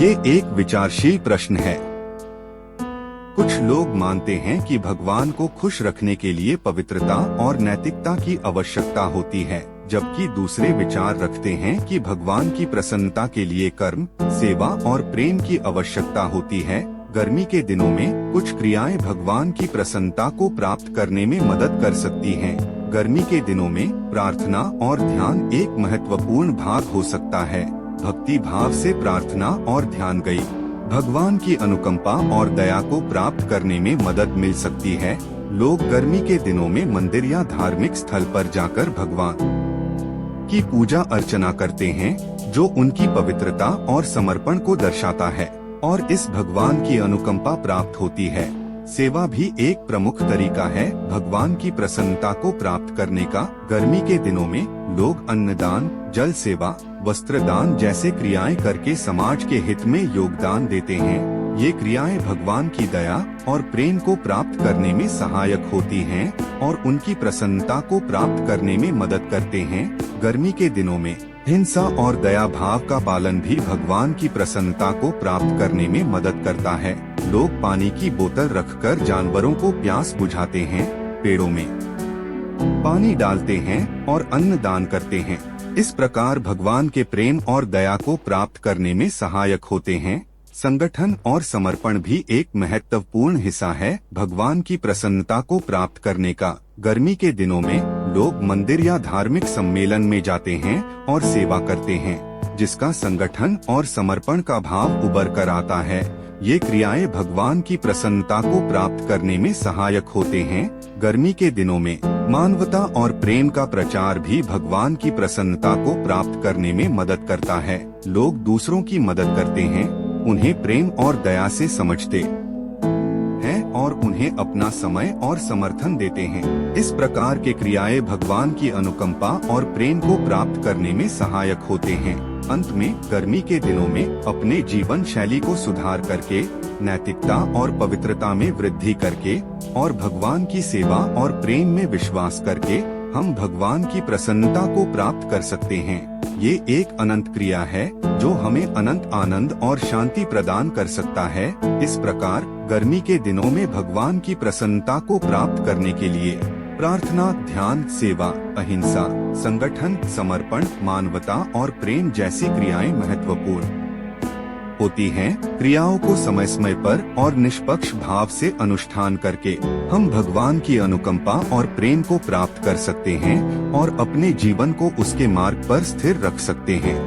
ये एक विचारशील प्रश्न है। कुछ लोग मानते हैं कि भगवान को खुश रखने के लिए पवित्रता और नैतिकता की आवश्यकता होती है, जबकि दूसरे विचार रखते हैं कि भगवान की प्रसन्नता के लिए कर्म, सेवा और प्रेम की आवश्यकता होती है। गर्मी के दिनों में कुछ क्रियाएं भगवान की प्रसन्नता को प्राप्त करने में मदद कर सकती हैं। गर्मी के दिनों में प्रार्थना और ध्यान एक महत्वपूर्ण भाग हो सकता है। भक्ति भाव से प्रार्थना और ध्यान गई भगवान की अनुकंपा और दया को प्राप्त करने में मदद मिल सकती है। लोग गर्मी के दिनों में मंदिर या धार्मिक स्थल पर जाकर भगवान की पूजा अर्चना करते हैं, जो उनकी पवित्रता और समर्पण को दर्शाता है, और इस भगवान की अनुकंपा प्राप्त होती है। सेवा भी एक प्रमुख तरीका है भगवान की प्रसन्नता को प्राप्त करने का। गर्मी के दिनों में लोग अन्नदान, जल सेवा, वस्त्रदान जैसे क्रियाएं करके समाज के हित में योगदान देते हैं। ये क्रियाएं भगवान की दया और प्रेम को प्राप्त करने में सहायक होती हैं और उनकी प्रसन्नता को प्राप्त करने में मदद करते हैं। गर्मी के दिनों में हिंसा और दया भाव का पालन भी भगवान की प्रसन्नता को प्राप्त करने में मदद करता है। लोग पानी की बोतल रखकर जानवरों को प्यास बुझाते हैं, पेड़ों में पानी डालते हैं और अन्न दान करते हैं। इस प्रकार भगवान के प्रेम और दया को प्राप्त करने में सहायक होते हैं। संगठन और समर्पण भी एक महत्वपूर्ण हिस्सा है भगवान की प्रसन्नता को प्राप्त करने का। गर्मी के दिनों में लोग मंदिर या धार्मिक सम्मेलन में जाते हैं और सेवा करते हैं, जिसका संगठन और समर्पण का भाव उभर कर आता है। ये क्रियाएं भगवान की प्रसन्नता को प्राप्त करने में सहायक होते हैं। गर्मी के दिनों में मानवता और प्रेम का प्रचार भी भगवान की प्रसन्नता को प्राप्त करने में मदद करता है। लोग दूसरों की मदद करते हैं, उन्हें प्रेम और दया से समझते हैं और उन्हें अपना समय और समर्थन देते हैं। इस प्रकार के क्रियाएं भगवान की अनुकंपा और प्रेम को प्राप्त करने में सहायक होते हैं। अंत में गर्मी के दिनों में अपने जीवन शैली को सुधार करके, नैतिकता और पवित्रता में वृद्धि करके और भगवान की सेवा और प्रेम में विश्वास करके हम भगवान की प्रसन्नता को प्राप्त कर सकते हैं। ये एक अनंत क्रिया है जो हमें अनंत आनंद और शांति प्रदान कर सकता है। इस प्रकार गर्मी के दिनों में भगवान की प्रसन्नता को प्राप्त करने के लिए प्रार्थना, ध्यान, सेवा, अहिंसा, संगठन, समर्पण, मानवता और प्रेम जैसी क्रियाएं महत्वपूर्ण होती हैं। क्रियाओं को समय समय पर और निष्पक्ष भाव से अनुष्ठान करके हम भगवान की अनुकंपा और प्रेम को प्राप्त कर सकते हैं और अपने जीवन को उसके मार्ग पर स्थिर रख सकते हैं।